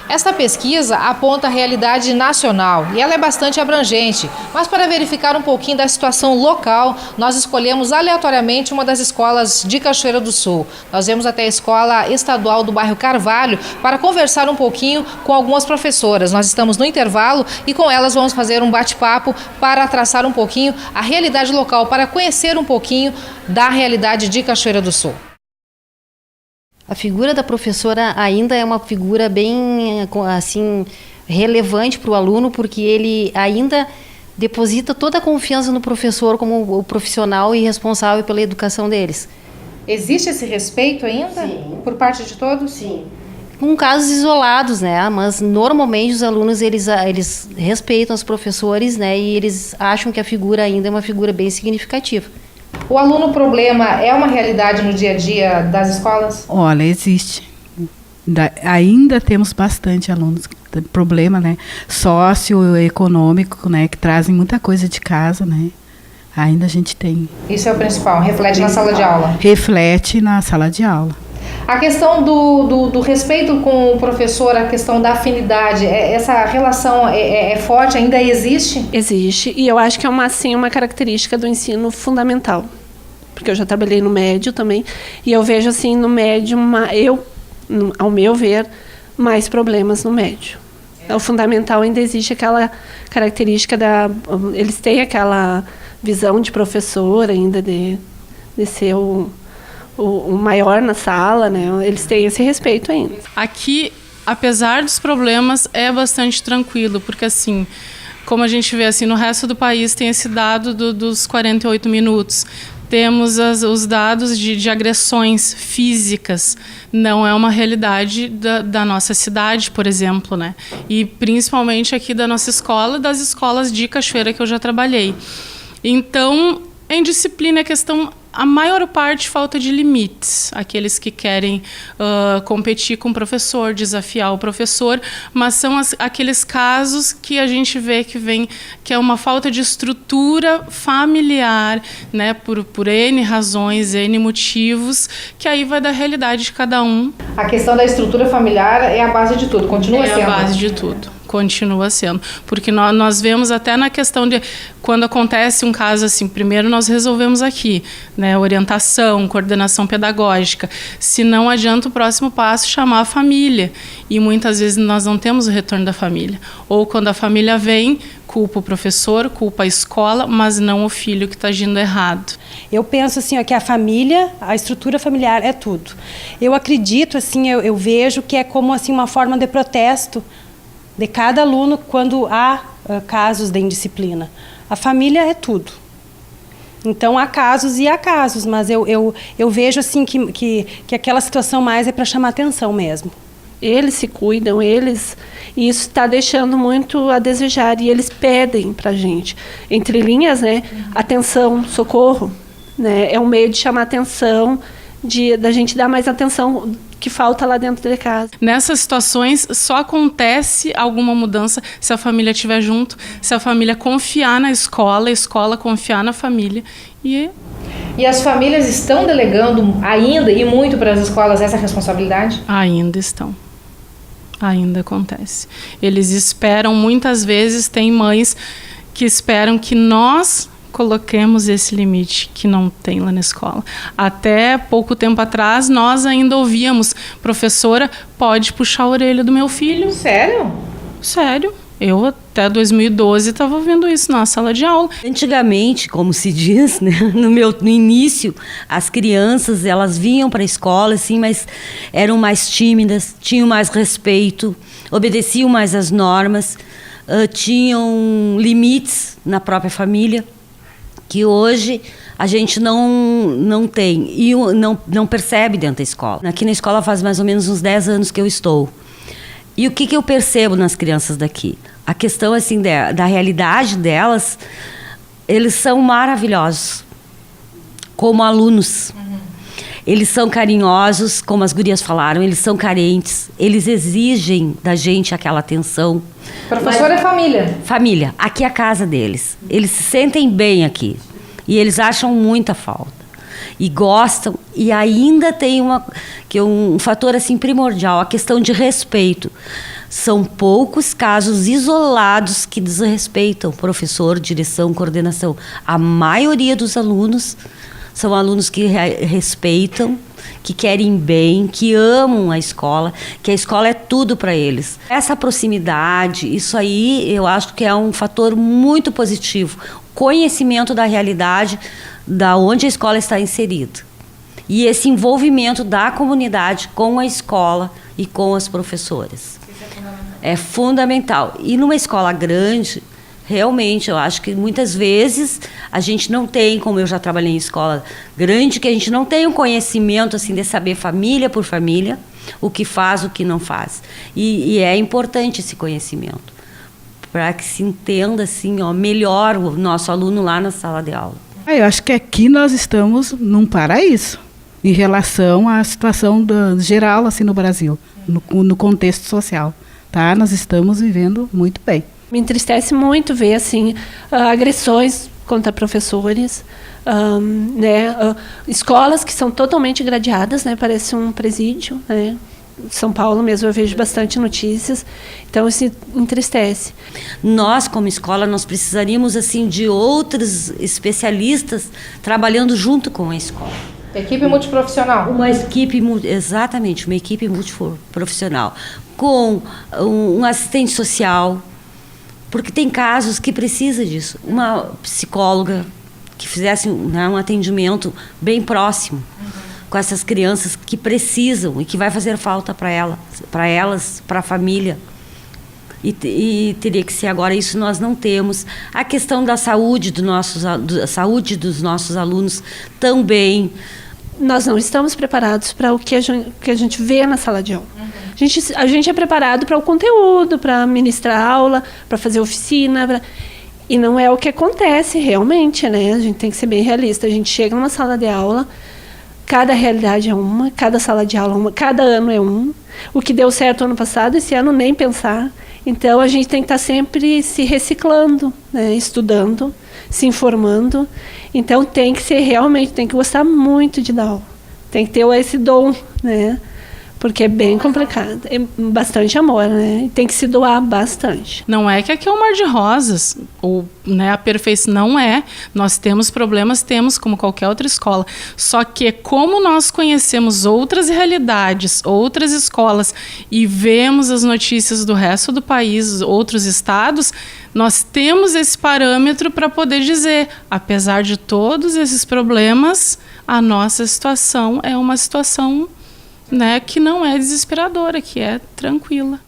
Esta pesquisa aponta a realidade nacional e ela é bastante abrangente, mas para verificar um pouquinho da situação local, nós escolhemos aleatoriamente uma das escolas de Cachoeira do Sul. Nós viemos até a escola estadual do bairro Carvalho para conversar um pouquinho com algumas professoras. Nós estamos no intervalo e com elas vamos fazer um bate-papo para traçar um pouquinho a realidade local, para conhecer um pouquinho da realidade de Cachoeira do Sul. A figura da professora ainda é uma figura bem, assim, relevante para o aluno, porque ele ainda deposita toda a confiança no professor como o profissional e responsável pela educação deles. Existe esse respeito ainda? Sim. Por parte de todos? Sim. Com casos isolados, né? Mas normalmente os alunos eles respeitam os professores, né? E eles acham que a figura ainda é uma figura bem significativa. O aluno problema é uma realidade no dia a dia das escolas? Olha, existe. Ainda temos bastante alunos com problema, né? Socioeconômico, né? Que trazem muita coisa de casa, né? Ainda a gente tem. Isso é o principal, reflete na sala de aula? Reflete na sala de aula. A questão do respeito com o professor, a questão da afinidade, essa relação é forte, ainda existe? Existe, e eu acho que é uma característica do ensino fundamental. Porque eu já trabalhei no médio também, e eu vejo assim no médio, ao meu ver, mais problemas no médio. O fundamental ainda existe aquela característica eles têm aquela visão de professor ainda de ser o maior na sala, né? Eles têm esse respeito ainda. Aqui, apesar dos problemas, é bastante tranquilo, porque assim, como a gente vê assim, no resto do país tem esse dado dos 48 minutos. Temos os dados de agressões físicas. Não é uma realidade da nossa cidade, por exemplo, né? E principalmente aqui da nossa escola, das escolas de Cachoeira que eu já trabalhei. Então, em disciplina, a maior parte falta de limites, aqueles que querem competir com o professor, desafiar o professor, mas são aqueles casos que a gente vê que é uma falta de estrutura familiar, né, por N razões, N motivos, que aí vai da realidade de cada um. A questão da estrutura familiar é a base de tudo, continua sendo? É a base de tudo. Continua sendo, porque nós vemos até na questão de quando acontece um caso assim, primeiro nós resolvemos aqui, né, orientação, coordenação pedagógica, se não adianta o próximo passo chamar a família, e muitas vezes nós não temos o retorno da família, ou quando a família vem, culpa o professor, culpa a escola, mas não o filho que está agindo errado. Eu penso assim, ó, que a família, a estrutura familiar é tudo. Eu acredito, assim, eu vejo que é como assim, uma forma de protesto de cada aluno quando há casos de indisciplina. A família é tudo. Então, há casos e há casos, mas eu vejo assim que aquela situação mais é para chamar atenção mesmo. Eles se cuidam, e isso está deixando muito a desejar, e eles pedem para a gente, entre linhas, né, atenção, socorro, né, é um meio de chamar atenção, da gente dar mais atenção que falta lá dentro de casa. Nessas situações, só acontece alguma mudança se a família estiver junto, se a família confiar na escola, a escola confiar na família. E as famílias estão delegando ainda e muito para as escolas essa responsabilidade? Ainda estão. Ainda acontece. Eles esperam, muitas vezes, tem mães que esperam que nós coloquemos esse limite que não tem lá na escola. Até pouco tempo atrás, nós ainda ouvíamos, professora, pode puxar a orelha do meu filho. Sério? Sério. Eu até 2012 estava ouvindo isso na sala de aula. Antigamente, como se diz, né, no início, as crianças elas vinham para a escola, assim, mas eram mais tímidas, tinham mais respeito, obedeciam mais às normas, tinham limites na própria família, que hoje a gente não tem e não percebe dentro da escola. Aqui na escola faz mais ou menos uns 10 anos que eu estou. E o que eu percebo nas crianças daqui? A questão assim, da realidade delas, eles são maravilhosos como alunos. Eles são carinhosos, como as gurias falaram, eles são carentes, eles exigem da gente aquela atenção. Professor é família? Família, aqui é a casa deles. Eles se sentem bem aqui e eles acham muita falta. E gostam, e ainda tem um fator assim primordial, a questão de respeito. São poucos casos isolados que desrespeitam professor, direção, coordenação. A maioria dos alunos são alunos que respeitam, que querem bem, que amam a escola, que a escola é tudo para eles. Essa proximidade, isso aí eu acho que é um fator muito positivo. Conhecimento da realidade, da onde a escola está inserida. E esse envolvimento da comunidade com a escola e com as professoras. É fundamental. E numa escola grande, realmente, eu acho que muitas vezes a gente não tem, como eu já trabalhei em escola grande, que a gente não tem um conhecimento assim, de saber família por família, o que faz, o que não faz. E é importante esse conhecimento, para que se entenda assim, ó, melhor o nosso aluno lá na sala de aula. Eu acho que aqui nós estamos num paraíso, em relação à situação geral assim, no Brasil, no contexto social. Tá? Nós estamos vivendo muito bem. Me entristece muito ver assim, agressões contra professores, escolas que são totalmente gradeadas, né? Parece um presídio, né? São Paulo mesmo eu vejo bastante notícias, então isso entristece. Nós, como escola, nós precisaríamos assim, de outros especialistas trabalhando junto com a escola. Equipe multiprofissional. Exatamente, uma equipe multiprofissional, com um assistente social, porque tem casos que precisa disso. Uma psicóloga que fizesse um atendimento bem próximo com essas crianças que precisam e que vai fazer falta para elas, para a família. E teria que ser agora, isso nós não temos. A questão da saúde, saúde dos nossos alunos também. Nós não estamos preparados para o que a gente vê na sala de aula. A gente é preparado para o conteúdo, para ministrar aula, para fazer oficina, e não é o que acontece realmente, né? A gente tem que ser bem realista. A gente chega numa sala de aula, cada realidade é uma, cada sala de aula é uma, cada ano é um. O que deu certo ano passado, esse ano nem pensar. Então, a gente tem que estar sempre se reciclando, né? Estudando, se informando. Então, tem que gostar muito de dar aula. Tem que ter esse dom, né? Porque é bem complicado. É bastante amor, né? E tem que se doar bastante. Não é que aqui é um mar de rosas, ou né, a perfeição não é. Nós temos problemas, temos como qualquer outra escola. Só que como nós conhecemos outras realidades, outras escolas, e vemos as notícias do resto do país, outros estados, nós temos esse parâmetro para poder dizer, apesar de todos esses problemas, a nossa situação é uma situação, né, que não é desesperadora, que é tranquila.